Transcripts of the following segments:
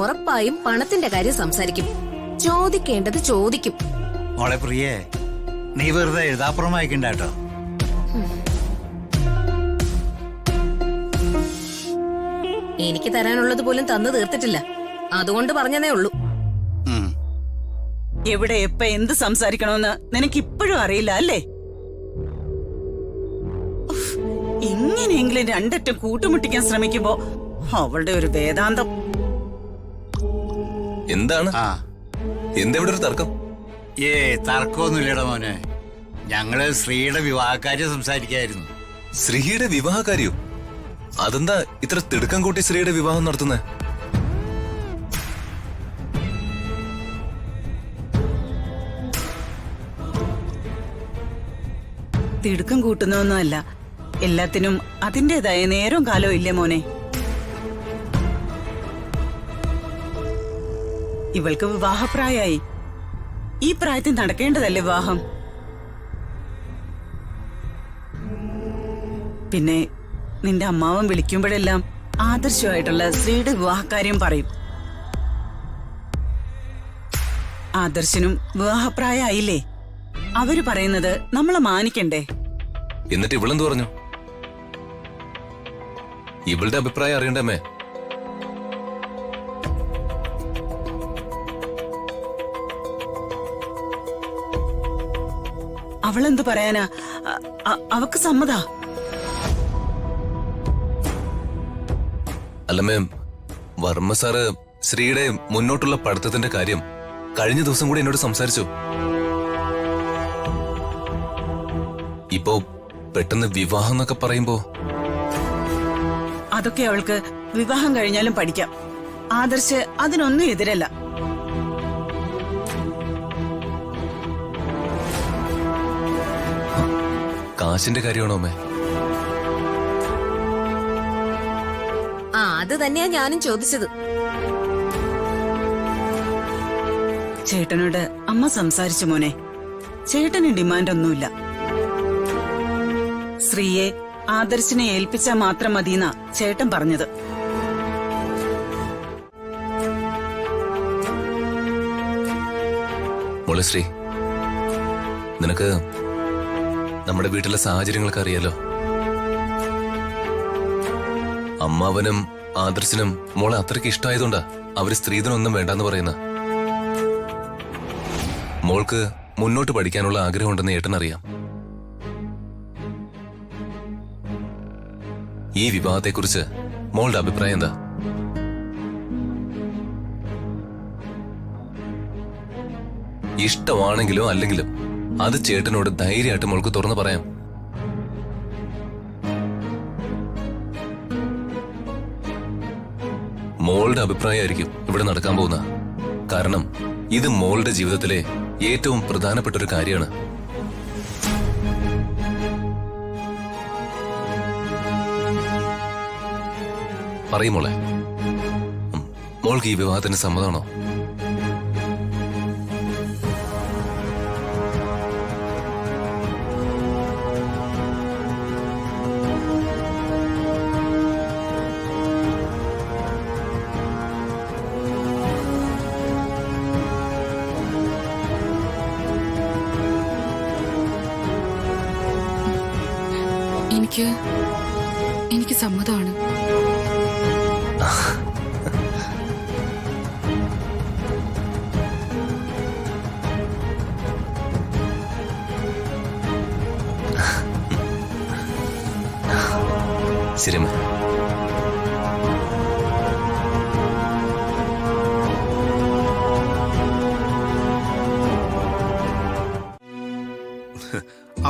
ഉറപ്പായും പണത്തിന്റെ കാര്യം സംസാരിക്കും. ചോദിക്കേണ്ടത് ചോദിക്കും. മോളെ പ്രിയേ, നീ വെറുതെ എഴുതാപ്പുറം വായിക്കണ്ട കേട്ടോ. എനിക്ക് തരാനുള്ളത് പോലും തന്നു തീർത്തിട്ടില്ല. അതുകൊണ്ട് പറഞ്ഞതേ ഉള്ളൂ. എവിടെ എപ്പ എന്ത് സംസാരിക്കണമെന്ന് നിനക്ക് ഇപ്പോഴും അറിയില്ല അല്ലേ? ഇങ്ങനെയെങ്കിലും രണ്ടറ്റം കൂട്ടുമുട്ടിക്കാൻ ശ്രമിക്കുമ്പോ അവളുടെ ഒരു വേദാന്തം. എന്താണ് എന്തെവിടെ ഒരു തർക്കം? തർക്കമൊന്നുമില്ലട മോനെ. ഞങ്ങള് ശ്രീയുടെ വിവാഹക്കാര്യം സംസാരിക്കായിരുന്നു. ശ്രീയുടെ വിവാഹകാര്യോ? അതെന്താ ഇത്ര തിടുക്കം കൂട്ടി ശ്രീയുടെ വിവാഹം നടത്തുന്നേ? തിടുക്കം കൂട്ടുന്നൊന്നുമല്ല, എല്ലാത്തിനും അതിന്റേതായ നേരവും കാലവും ഇല്ലേ മോനെ. ഇവൾക്ക് വിവാഹപ്രായമായി. ഈ പ്രായത്തിൽ നടക്കേണ്ടതല്ലേ വിവാഹം? പിന്നെ നിന്റെ അമ്മാവൻ വിളിക്കുമ്പോഴെല്ലാം ആദർശമായിട്ടുള്ള ശ്രീയുടെ വിവാഹക്കാര്യം പറയും. ആദർശനും വിവാഹപ്രായമായില്ലേ? അവര് പറയുന്നത് നമ്മളെ മാനിക്കണ്ടേ? എന്നിട്ട് ഇവളെന്ത് പറഞ്ഞു? ഇവളുടെ അഭിപ്രായം അറിയണ്ടമ്മേ. അവളെന്ത് പറയാനാ? അവക്ക് സമ്മതാ. അല്ലമ്മേ, വർമ്മ സാറ് ശ്രീയുടെ മുന്നോട്ടുള്ള പഠിത്തത്തിന്റെ കാര്യം കഴിഞ്ഞ ദിവസം കൂടി എന്നോട് സംസാരിച്ചു. ഇപ്പോ പെട്ടെന്ന് വിവാഹം എന്നൊക്കെ പറയുമ്പോ അതൊക്കെ അവൾക്ക് വിവാഹം കഴിഞ്ഞാലും പഠിക്കാം. ആദർശ് അതിനൊന്നും എതിരല്ല. കാശിന്റെ കാര്യമാണോ അമ്മേ? അത് തന്നെയാ ഞാനും ചോദിച്ചത്. ചേട്ടനോട് അമ്മ സംസാരിച്ചു മോനെ. ചേട്ടന് ഡിമാൻഡ് ഒന്നുമില്ല. ശ്രീയെ ആദർശിനെ ഏൽപ്പിച്ചാ മാത്രം മതിയെന്നാ ചേട്ടൻ പറഞ്ഞത്. മോളെ ശ്രീ, നിനക്ക് നമ്മുടെ വീട്ടിലെ സാഹചര്യങ്ങളൊക്കെ അറിയാലോ. അമ്മാവനും ആദർശനും മോളെ അത്രയ്ക്ക് ഇഷ്ടമായതുകൊണ്ടാ അവര് സ്ത്രീധനൊന്നും വേണ്ടെന്ന് പറയുന്ന. മോൾക്ക് മുന്നോട്ട് പഠിക്കാനുള്ള ആഗ്രഹമുണ്ടെന്ന് ഏട്ടനറിയാം. ഈ വിവാഹത്തെക്കുറിച്ച് മോളുടെ അഭിപ്രായം എന്താ? ഇഷ്ടമാണെങ്കിലോ അല്ലെങ്കിലും അത് ചേട്ടനോട് ധൈര്യമായിട്ട് മോൾക്ക് തുറന്നു പറയാം. മോളുടെ അഭിപ്രായമായിരിക്കും ഇവിടെ നടക്കാൻ പോകുന്ന. കാരണം ഇത് മോളുടെ ജീവിതത്തിലെ ഏറ്റവും പ്രധാനപ്പെട്ട ഒരു കാര്യമാണ്. പറയും മോളെ, മോൾക്ക് ഈ വിവാഹത്തിന് സമ്മതമാണോ? എനിക്ക് സമ്മതമാണ്. ശരി.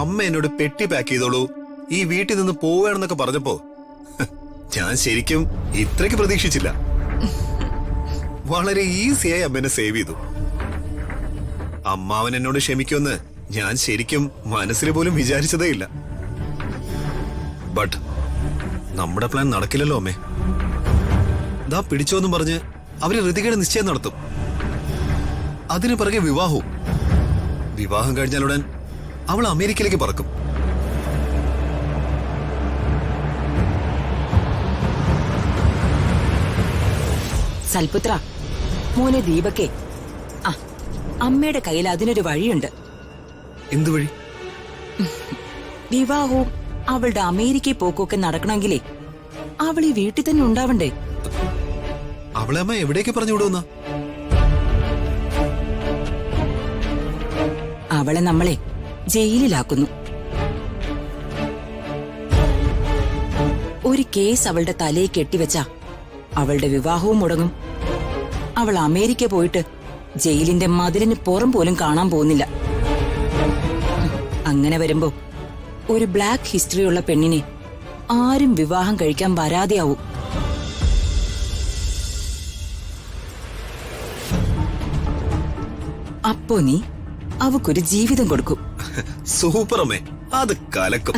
അമ്മ എന്നോട് പെട്ടി പാക്ക് ചെയ്തോളൂ, ഈ വീട്ടിൽ നിന്ന് പോവുകയാണെന്നൊക്കെ പറഞ്ഞപ്പോ ഞാൻ ശരിക്കും ഇത്രയ്ക്ക് പ്രതീക്ഷിച്ചില്ല. വളരെ ഈസിയായി അമ്മനെ സേവ് ചെയ്തു. അമ്മാവൻ എന്നോട് ക്ഷമിക്കുമെന്ന് ഞാൻ ശരിക്കും മനസ്സിൽ പോലും വിചാരിച്ചതേ ഇല്ല. ബട്ട് നമ്മുടെ പ്ലാൻ നടക്കില്ലല്ലോ അമ്മേ. ദാ പിടിച്ചോന്നും പറഞ്ഞ് അവര് ഋതികയുടെ നിശ്ചയം നടത്തും. അതിനു പിറകെ വിവാഹവും. വിവാഹം കഴിഞ്ഞാലുടൻ അവൾ അമേരിക്കയിലേക്ക് പറക്കും. സൽപുത്ര, മോനെ ദീപക്കേ, ആ അമ്മയുടെ കയ്യിൽ അതിനൊരു വഴിയുണ്ട്. എന്ത് വഴി? വിവാഹവും അവളുടെ അമേരിക്കയിൽ പോക്കൊക്കെ നടക്കണമെങ്കിലേ അവൾ ഈ വീട്ടിൽ തന്നെ ഉണ്ടാവണ്ടേ? അവളെ അമ്മ എവിടേക്ക് പറഞ്ഞു വിടുന്ന? അവളെ നമ്മളെ ജയിലിലാക്കുന്നു. ഒരു കേസ് അവളുടെ തലയിൽ കെട്ടിവെച്ചാ അവളുടെ വിവാഹവും മുടങ്ങും. അവൾ അമേരിക്ക പോയിട്ട് ജയിലിന്റെ മതിലിന് പുറം പോലും കാണാൻ പോകുന്നില്ല. അങ്ങനെ വരുമ്പോ ഒരു ബ്ലാക്ക് ഹിസ്റ്ററിയുള്ള പെണ്ണിനെ ആരും വിവാഹം കഴിക്കാൻ വരാതെയാവും. അപ്പോ നീ അവക്കൊരു ജീവിതം കൊടുക്കും. സൂപ്പർ അമ്മേ, അത് കലക്കും.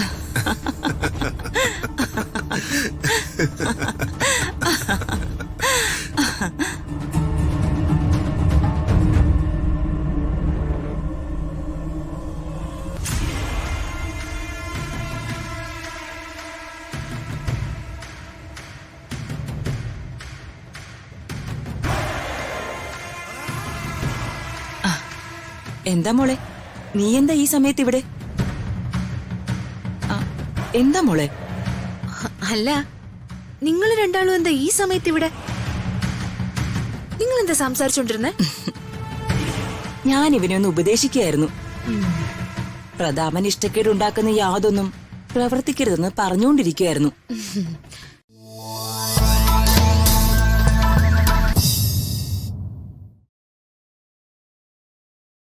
എന്താ മോളെ, നീ എന്താ ഈ സമയത്ത് ഇവിടെ? എന്താ മോളെ? അല്ല, നിങ്ങൾ രണ്ടാളും എന്താ ഈ സമയത്ത് ഇവിടെ? നിങ്ങൾ എന്താ സംസാരിച്ചോണ്ടിരുന്നേ? ഞാൻ ഇവനെ ഒന്ന് ഉപദേശിക്കുകയായിരുന്നു. പ്രതാപൻ ഇഷ്ടക്കേടുണ്ടാക്കുന്ന യാതൊന്നും പ്രവർത്തിക്കരുതെന്ന് പറഞ്ഞുകൊണ്ടിരിക്കുകയായിരുന്നു.